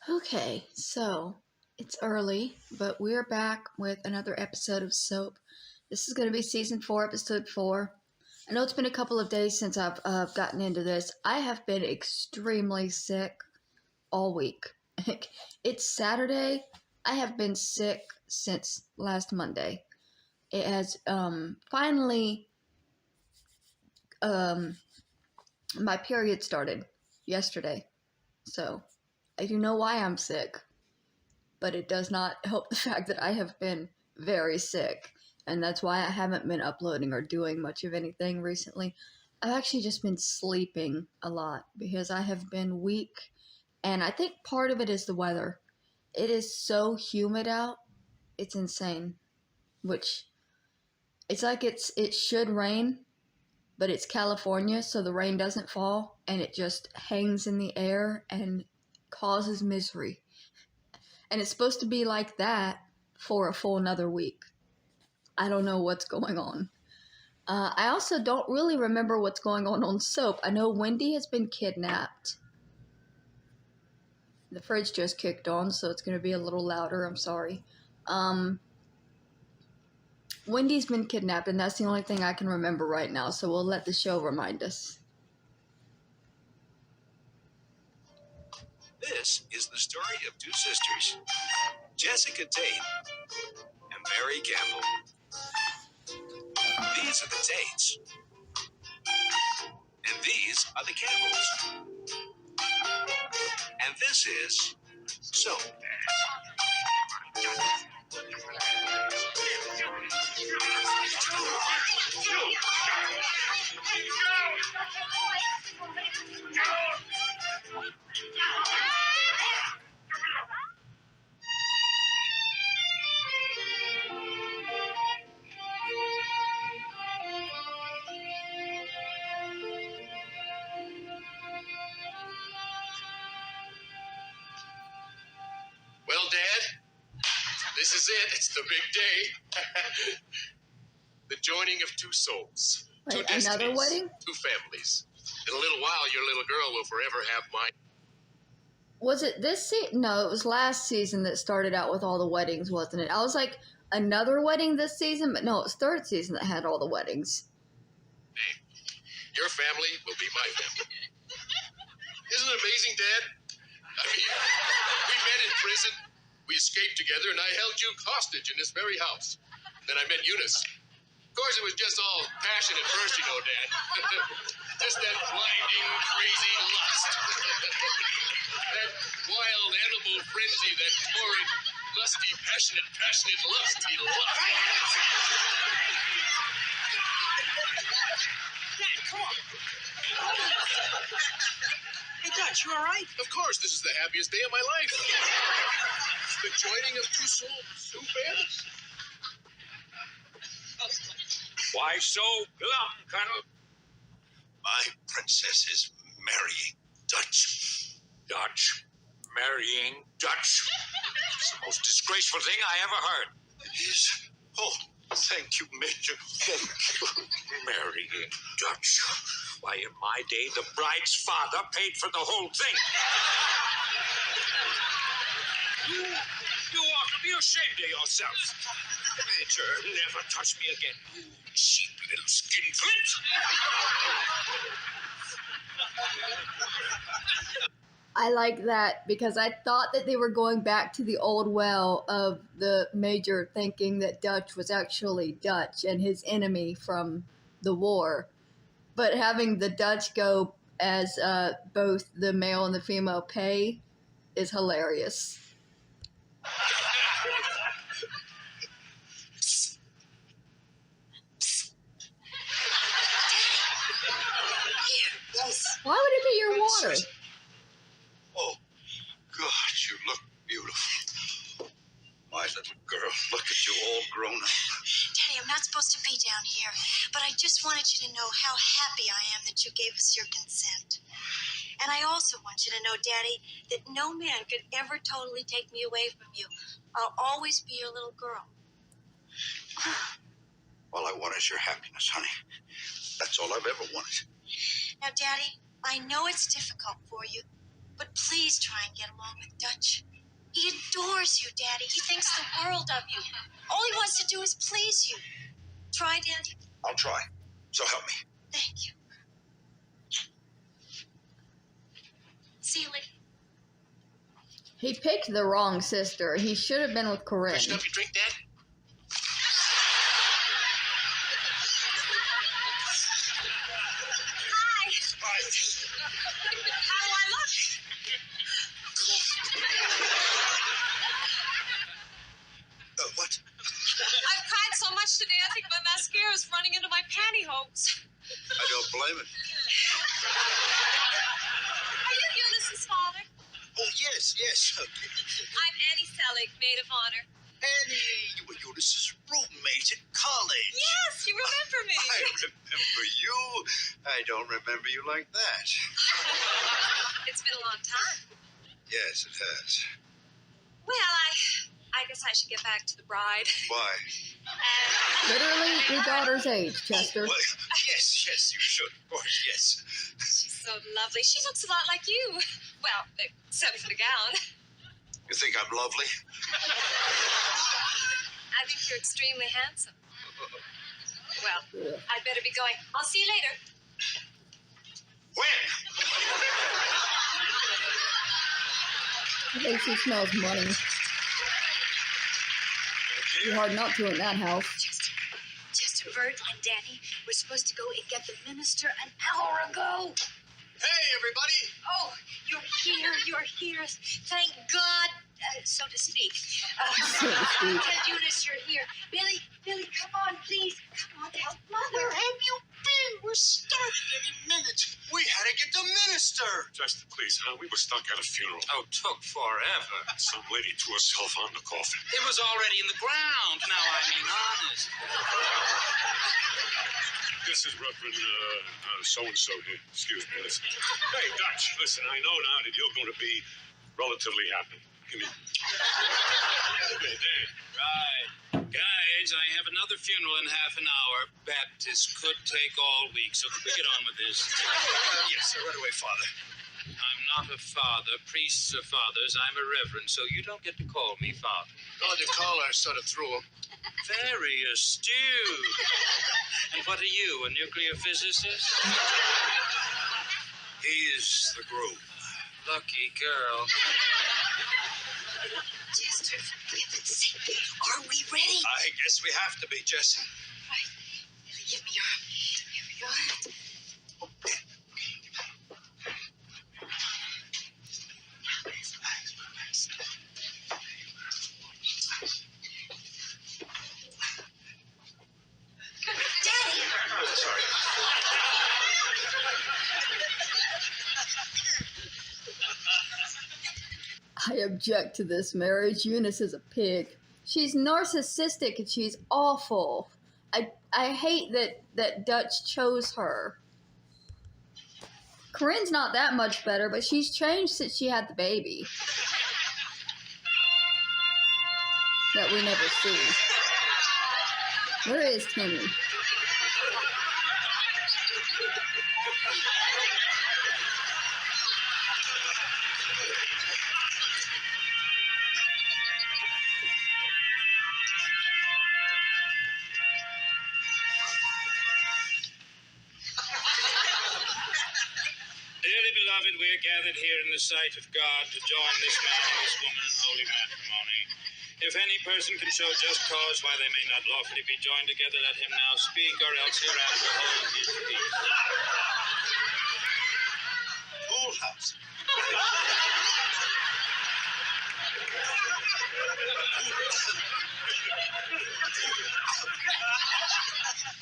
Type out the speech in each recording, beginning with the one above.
Okay, so it's early, but we're back with another episode of SOAP. This is going to be season 4, episode 4. I know it's been a couple of days since I've gotten into this. I have been extremely sick all week. It's Saturday. I have been sick since last Monday. It has finally, my period started yesterday. So I do know why I'm sick, but it does not help the fact that I have been very sick, and that's why I haven't been uploading or doing much of anything recently. I've actually just been sleeping a lot because I have been weak, and I think part of it is the weather. It is so humid out, it's insane, which it's like it should rain, but it's California, so the rain doesn't fall, and it just hangs in the air and causes misery. And it's supposed to be like that for a full another week. I don't know what's going on. I also don't really remember what's going on SOAP. I know Wendy has been kidnapped. The fridge just kicked on, so it's going to be a little louder. I'm sorry. Wendy's been kidnapped, and that's the only thing I can remember right now, so we'll let the show remind us. This is the story of two sisters, Jessica Tate and Mary Campbell. These are the Tates, and these are the Campbells. And this is SOAP. Well, Dad, this is it. It's the big day. The joining of two souls. Wait, two destinies, another wedding? Two families. In a little while, your little girl will forever have mine. Was it this season? No, it was last season that started out with all the weddings, wasn't it? I was like, another wedding this season? But no, it's third season that had all the weddings. Hey, your family will be my family. Isn't it amazing, Dad? I mean, we met in prison. We escaped together, and I held you hostage in this very house. Then I met Eunice. Of course, it was just all passion at first, you know, Dad. Just that blinding, crazy lust. That wild animal frenzy, that torrid, lusty, passionate lusty lust. Dad, come on. Hey, Dutch, you all right? Of course, this is the happiest day of my life. The joining of two souls, two families. Why so glum, Colonel? My princess is marrying Dutch. Dutch. Marrying Dutch. It's the most disgraceful thing I ever heard. It is. Oh, thank you, Major. Thank you. Marrying Dutch. Why, in my day, the bride's father paid for the whole thing. You ought to be ashamed of yourself. Major. Never touch me again, you cheap little skinflint. I like that because I thought that they were going back to the old well of the Major thinking that Dutch was actually Dutch and his enemy from the war. But having the Dutch go as both the male and the female pay is hilarious. Why would it be your water? Oh, God, you look beautiful. My little girl, look at you all grown up. Daddy, I'm not supposed to be down here, but I just wanted you to know how happy I am that you gave us your consent. And I also want you to know, Daddy, that no man could ever totally take me away from you. I'll always be your little girl. All I want is your happiness, honey. That's all I've ever wanted. Now, Daddy, I know it's difficult for you, but please try and get along with Dutch. He adores you, Daddy. He thinks the world of you. All he wants to do is please you. Try, Daddy. I'll try. So help me. Thank you. See you later. He picked the wrong sister. He should have been with Corinne. Freshen up your drink, Dad? Hi. Hi. How do I look? What? I've cried so much today, I think my mascara is running into my pantyhose. I don't blame it. Are you Eunice's father? Oh, yes. I'm Annie Selig, maid of honor. Annie, you were Eunice's roommate at college. Yes, you remember me. I remember you. I don't remember you like that. It's been a long time. Yes, it has. Well, I guess I should get back to the bride. Why? Literally your daughter's age, Chester. Oh, well, yes, you should. Of course, yes. She's so lovely. She looks a lot like you. Well, except for the gown. You think I'm lovely? I think you're extremely handsome. Well, I'd better be going. I'll see you later. When? I think she smells money. Be hard not to in that house. Chester, Bert, and Danny were supposed to go and get the minister an hour ago. Hey, everybody! Oh, you're here. Thank God, so to speak. So to speak. Tell Eunice you're here. Billy, come on, please. Come on, help Mother. Where have you been? We're starting any minute. We had to get the minister. Chester, please, huh? We were stuck at a funeral. Oh, took forever. Some lady threw herself on the coffin. It was already in the ground. Now, I mean, honest. This is Reverend so-and-so here. Excuse me. Listen. Hey, Dutch, listen, I know now that you're going to be relatively happy. Give me. Hey, Dan. Right. Guys, I have another funeral in half an hour. Baptist could take all week, so we get on with this. Yes, sir. Right away, Father. I'm not a father. Priests are fathers. I'm a reverend, so you don't get to call me father. Oh, the caller sort of threw him. Very astute. And what are you, a nuclear physicist? He's the groom. Lucky girl. Chester, for heaven's sake, are we ready? I guess we have to be, Jesse. Right. Billy, give me your arm. Here we go. Daddy! Sorry. I object to this marriage. Eunice is a pig. She's narcissistic and she's awful. I hate that Dutch chose her. Corinne's not that much better, but she's changed since she had the baby. That we never see. Where is Timmy? Dearly beloved, we are gathered here in the sight of God to join this man and this woman in holy matrimony. If any person can show just cause why they may not lawfully be joined together, let him now speak, or else hereafter hold his peace. Full house.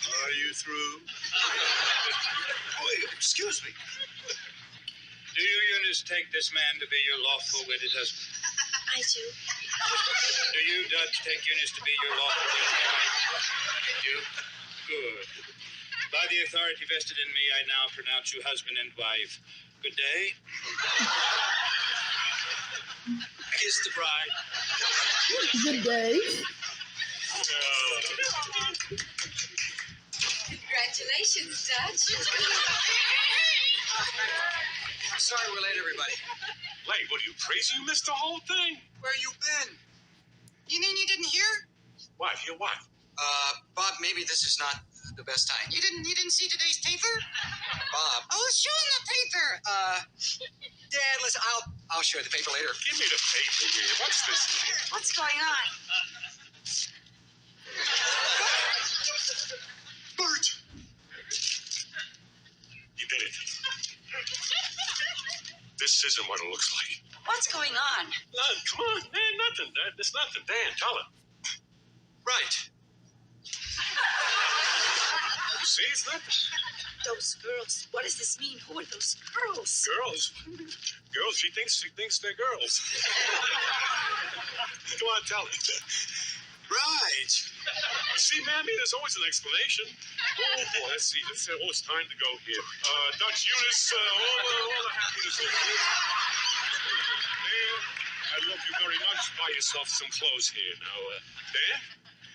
Are you through? Wait, excuse me. Do you, Eunice, take this man to be your lawful wedded husband? I do. Do you, Dutch, take Eunice to be your lawful wedded wife? I do. Good. By the authority vested in me, I now pronounce you husband and wife. Good day. Kiss the bride. Good day. Congratulations, Dutch. I'm sorry we're late, everybody. Late? What are you, crazy? You missed the whole thing. Where you been? You mean you didn't hear? What? Hear what? Bob, maybe this is not the best time. You didn't see today's paper? Bob. Oh, show him the paper. Dad, listen, I'll show you the paper later. Give me the paper here. What's this here? What's going on? Bert! You did it. This isn't what it looks like. What's going on? None. Come on, man. Nothing. There's nothing. Dan, tell him. Right. You see, it's nothing. Those girls. What does this mean? Who are those girls? Girls? Girls? She thinks they're girls. Come on, tell it. Right. You see, Mammy, there's always an explanation. Oh, boy, let's see. It's time to go here. Dutch Eunice, all the happiness over here. Dan, I love you very much. Buy yourself some clothes here. Now, Dan?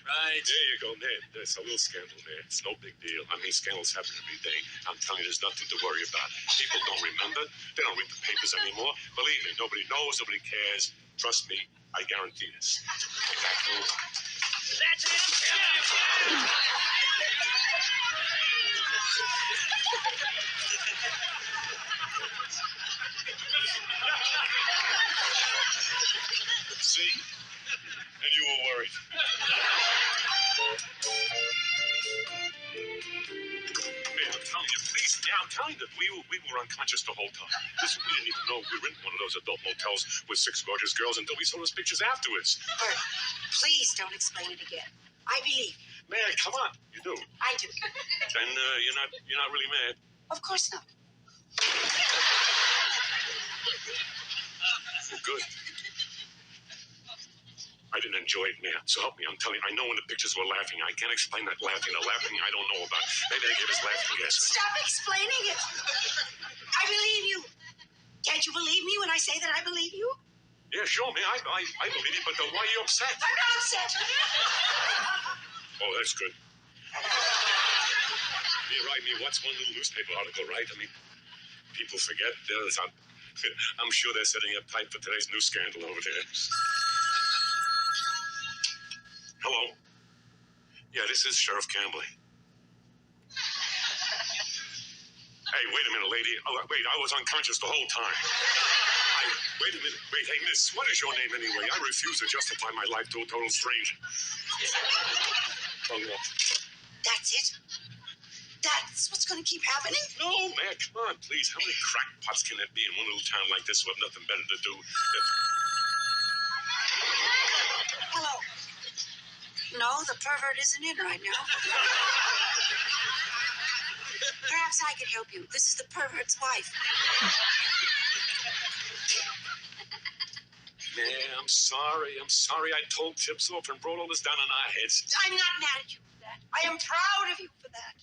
Right. There you go, Ned. There's a little scandal there. It's no big deal. I mean, scandals happen every day. I'm telling you, there's nothing to worry about. People don't remember. They don't read the papers anymore. Believe me, nobody knows, nobody cares. Trust me, I guarantee this. Exactly. That's it. See? And you were worried. Man, I'm telling you, please. Yeah, I'm telling you, we were unconscious the whole time. Listen, we didn't even know we were in one of those adult motels with 6 gorgeous girls until we saw those pictures afterwards. Bert, please don't explain it again. I believe. Man, come on. You do. I do. Then you're not really mad. Of course not. Well, good. I didn't enjoy it, man. So help me. I'm telling you, I know when the pictures were laughing. I can't explain that laughing. The laughing I don't know about. Maybe they gave us laughing gas. Stop explaining it. I believe you. Can't you believe me when I say that I believe you? Yeah, sure, man. I believe you, but why are you upset? I'm not upset. Oh, that's good. You write me what's one little newspaper article, right? I mean, people forget. I'm sure they're setting up tight for today's news scandal over there. Hello? Yeah, this is Sheriff Campbell. Hey, wait a minute, lady. Oh, wait, I was unconscious the whole time. Wait a minute. Wait, hey, miss, what is your name anyway? I refuse to justify my life to a total stranger. Oh, no. That's it? That's what's going to keep happening? No, man, come on, please. How many crackpots can there be in one little town like this who have nothing better to do? Hello. No, the pervert isn't in right now. Perhaps I could help you. This is the pervert's wife. Man, I'm sorry. I told tips off and brought all this down on our heads. I'm not mad at you for that. I am proud of you for that.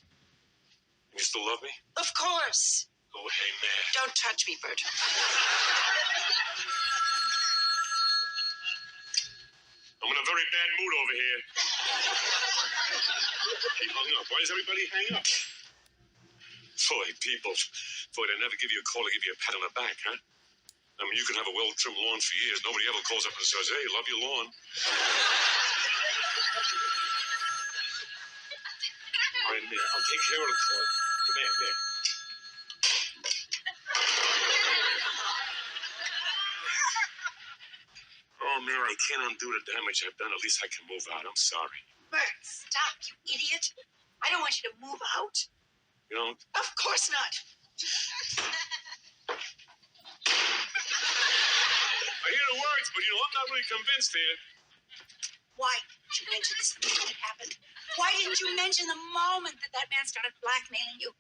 You still love me? Of course. Oh, hey, man. Don't touch me, Bert. I'm in a very bad mood over here. He hung up. Why does everybody hang up? Boy, people. Boy, they never give you a call to give you a pat on the back, huh? I mean, you can have a well-trimmed lawn for years. Nobody ever calls up and says, hey, love your lawn. All right, man, I'll take care of the call. Come here, man. Oh, Mary, I can't undo the damage I've done. At least I can move out. I'm sorry. Bert, stop, you idiot. I don't want you to move out. You don't? Of course not. I hear the words, but, I'm not really convinced here. Why didn't you mention this when it happened? Why didn't you mention the moment that man started blackmailing you?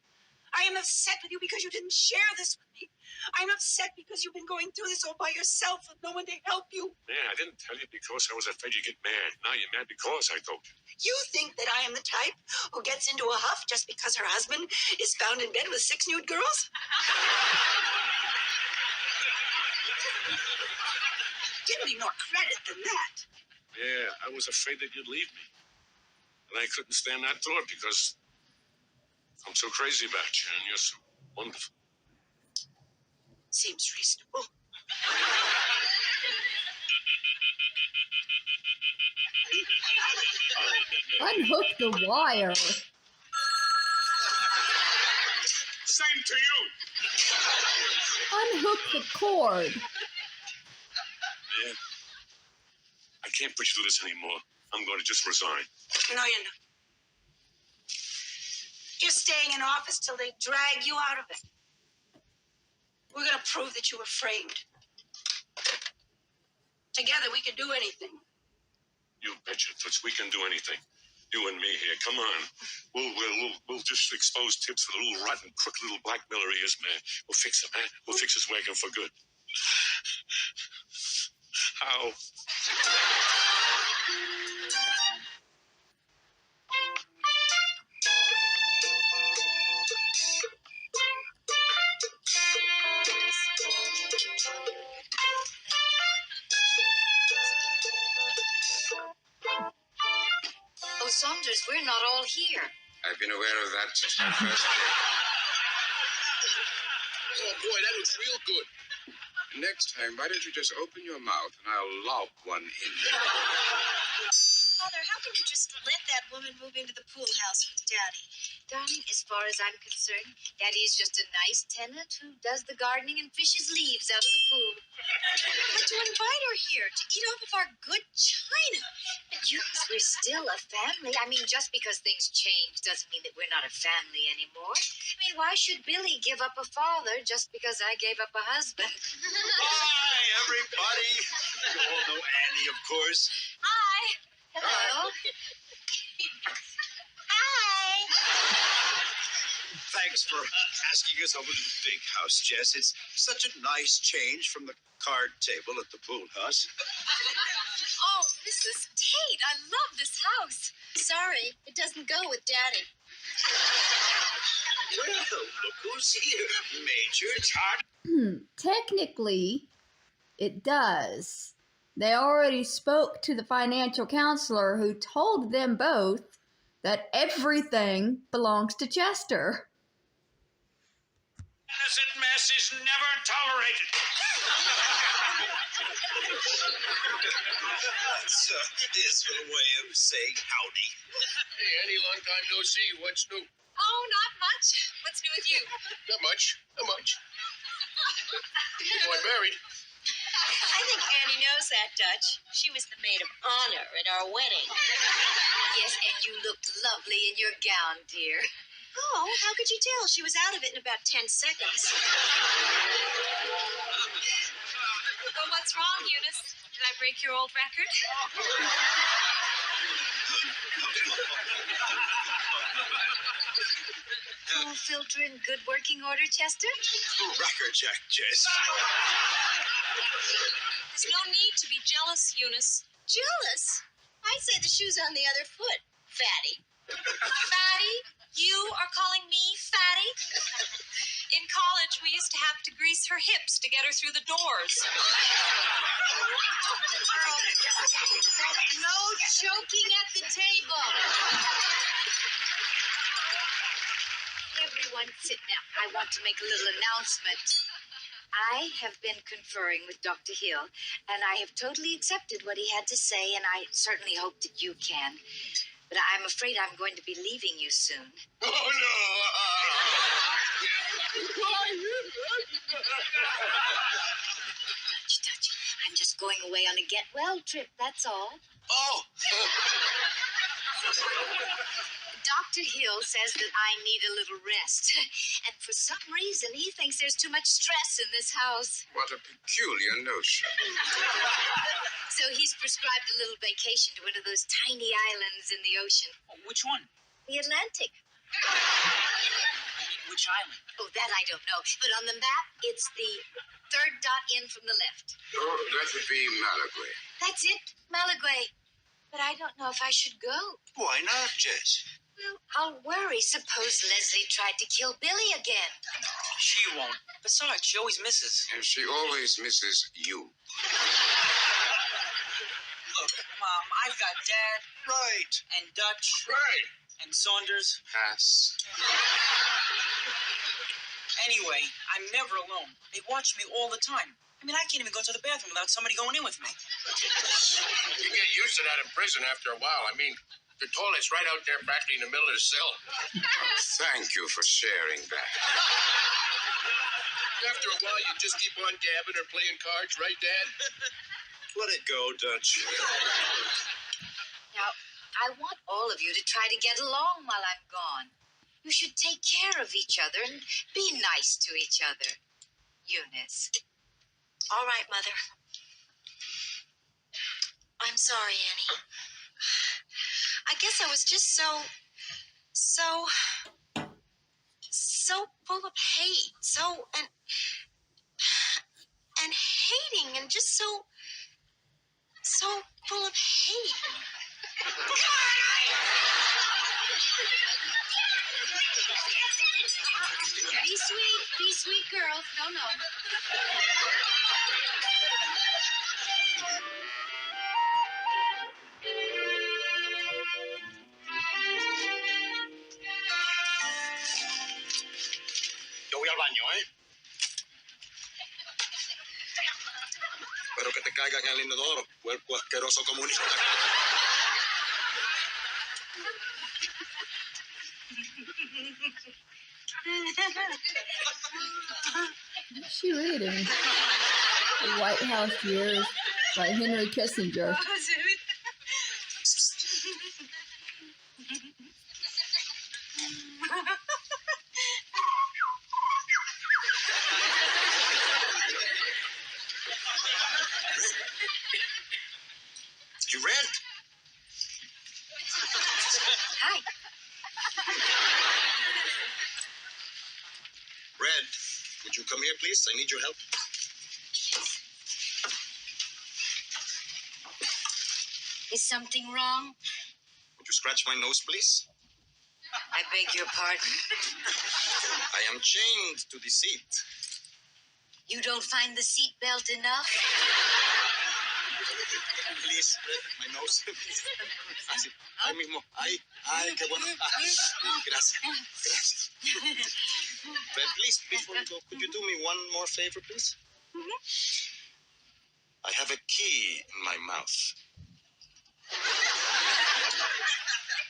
I am upset with you because you didn't share this with me. I'm upset because you've been going through this all by yourself with no one to help you. Man, I didn't tell you because I was afraid you'd get mad. Now you're mad because I told you. You think that I am the type who gets into a huff just because her husband is found in bed with 6 nude girls? Give me more credit than that. Yeah, I was afraid that you'd leave me. And I couldn't stand that thought because I'm so crazy about you and you're so wonderful. Seems reasonable. Unhook the wire. Same to you. Unhook the cord. Man, I can't put you through this anymore. I'm going to just resign. No, you're not. You're staying in office till they drag you out of it. We're going to prove that you were framed. Together, we can do anything. You betcha, Toots. We can do anything. You and me here. Come on. We'll just expose Tibbs for the little rotten, crooked little blackmailer he is, man. We'll fix him, man. We'll fix his wagon for good. How? Oh, Saunders, we're not all here. I've been aware of that since my first day. Oh, boy, that looks real good. Next time, why don't you just open your mouth and I'll lob one in. Mother, how can you just let that woman move into the pool house with Daddy? Darling, as far as I'm concerned, Daddy is just a nice tenant who does the gardening and fishes leaves out of the pool. But to invite her here to eat off of our good china. But we're still a family. I mean, just because things change doesn't mean that we're not a family anymore. I mean, why should Billy give up a father just because I gave up a husband? Hi, everybody. You all know Annie, of course. Hi. Hello. Hi. Thanks for asking us over to the big house, Jess. It's such a nice change from the card table at the pool house. Oh, Mrs. Tate, I love this house. Sorry, it doesn't go with Daddy. Well, look who's here. Major Todd. Technically, it does. They already spoke to the financial counselor who told them both that everything belongs to Chester. Innocent mess is never tolerated. That's his little way of saying howdy. Hey, Annie, long time no see. What's new? Oh, not much. What's new with you? Not much. Not much. Boy, married. I think Annie knows that, Dutch. She was the maid of honor at our wedding. Yes, and you looked lovely in your gown, dear. Oh, how could you tell? She was out of it in about 10 seconds. Well, what's wrong, Eunice? Did I break your old record? Full filter in good working order, Chester? Rackerjack, Jess. There's no need to be jealous, Eunice. Jealous? I'd say the shoe's on the other foot, fatty. Fatty? You are calling me fatty? In college, we used to have to grease her hips to get her through the doors. No choking at the table. Everyone sit down. I want to make a little announcement. I have been conferring with Dr. Hill, and I have totally accepted what he had to say, and I certainly hope that you can. But I'm afraid I'm going to be leaving you soon. Oh, no. Dutch, I'm just going away on a get-well trip, that's all. Oh. Dr. Hill says that I need a little rest. And for some reason, he thinks there's too much stress in this house. What a peculiar notion. So he's prescribed a little vacation to one of those tiny islands in the ocean. Which one? The Atlantic. Which island? Oh, that I don't know. But on the map, it's the third dot in from the left. Oh, that would be Malaguay. That's it, Malaguay. But I don't know if I should go. Why not, Jess? Well, I'll worry. Suppose Leslie tried to kill Billy again. She won't. Besides, she always misses. And she always misses you. Look, Mom, I've got Dad. Right. And Dutch. Right. And Saunders. Pass. Anyway, I'm never alone. They watch me all the time. I mean, I can't even go to the bathroom without somebody going in with me. You get used to that in prison after a while. I mean, The toilet's right out there practically in the middle of the cell. Thank you for sharing that. After a while, you just keep on gabbing or playing cards, right, Dad? Let it go, Dutch. Now, I want all of you to try to get along while I'm gone. You should take care of each other and be nice to each other. Eunice. All right, Mother. I'm sorry, Annie. I guess I was just so full of hate, and hating, and just so full of hate. Be sweet, girls. No. Yo voy al baño, ¿eh? Espero que te caiga en el inodoro, puerco asqueroso comunista. What's she reading? The White House Years by Henry Kissinger. You read? Hi. Red, would you come here, please? I need your help. Is something wrong? Would you scratch my nose, please? I beg your pardon. I am chained to the seat. You don't find the seatbelt enough? Please, Red, my nose. Así, ahí mismo. Ay, qué bueno. Gracias. Red, please, before you go, could you do me one more favor, please? I have a key in my mouth.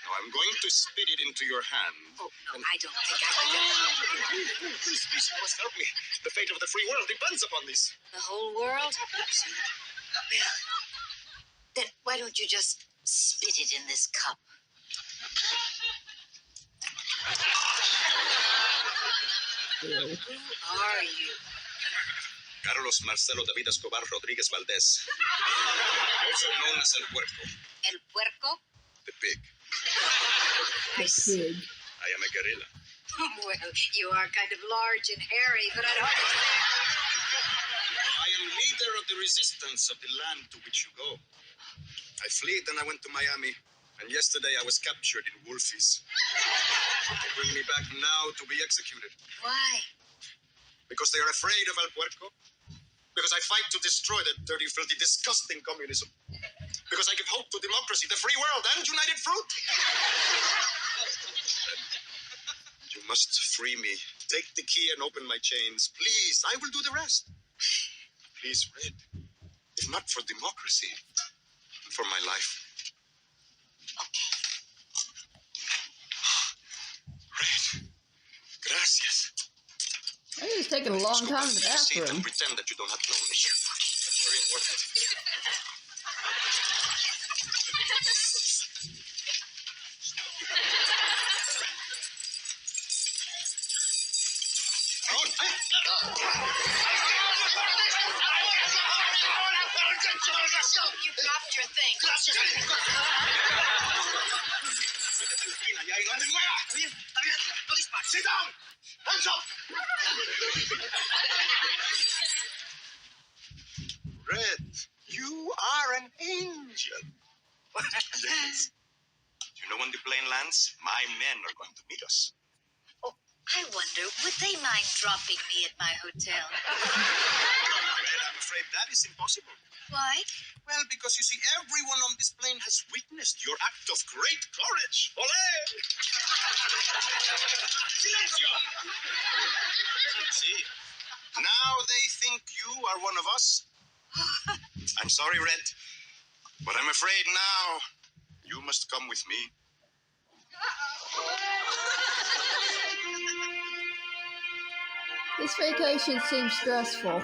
Now I'm going to spit it into your hand. Oh, no, I don't think I can. Please, you must help me. The fate of the free world depends upon this. The whole world? Well, then why don't you just spit it in this cup? Ew. Who are you? Carlos Marcelo David Escobar Rodriguez Valdez, also known as El Puerco, El Puerco? the pig. Nice. Pig. I am a guerrilla. Well, you are kind of large and hairy, but I don't understand. I am leader of the resistance of the land to which you go. I fled and I went to Miami, and yesterday I was captured in Wolfies. They bring me back now to be executed. Why? Because they are afraid of El Puerco. Because I fight to destroy that dirty, filthy, disgusting communism. Because I give hope to democracy, the free world, and united fruit. You must free me. Take the key and open my chains. Please, I will do the rest. Please, Red. If not for democracy, for my life. Okay. Red. Gracias. It's taking a long time in the bathroom. Don't pretend that you don't have known me. Very important. You dropped your thing. Sit down! Hands up! Red, you are an angel. Yes. You know when the plane lands, my men are going to meet us. Oh, I wonder, would they mind dropping me at my hotel? Red, I'm afraid that is impossible. Why? Well, because you see, everyone on this plane has witnessed your act of great courage. Olé! Silencio! See, now they think you are one of us. I'm sorry, Red, but I'm afraid now You must come with me. This vacation seems stressful.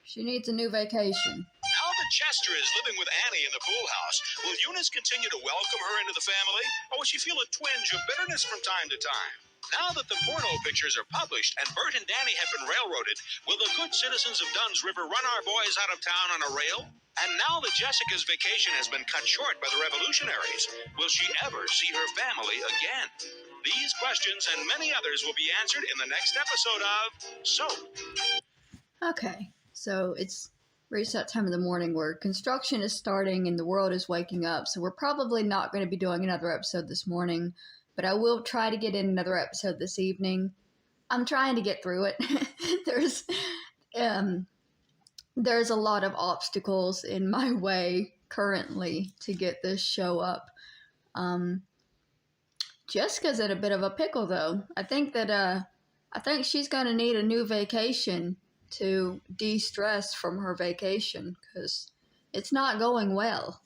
She needs a new vacation. Now that Chester is living with Annie in the pool house, will Eunice continue to welcome her into the family, or will she feel a twinge of bitterness from time to time? Now that the porno pictures are published and Bert and Danny have been railroaded, will the good citizens of Dunn's River run our boys out of town on a rail? And now that Jessica's vacation has been cut short by the revolutionaries, will she ever see her family again? These questions and many others will be answered in the next episode of SOAP. Okay, so it's reached that time of the morning where construction is starting and the world is waking up, so we're probably not going to be doing another episode this morning, but I will try to get in another episode this evening. I'm trying to get through it. There's a lot of obstacles in my way currently to get this show up. Jessica's in a bit of a pickle, though. I think she's going to need a new vacation to de-stress from her vacation because it's not going well.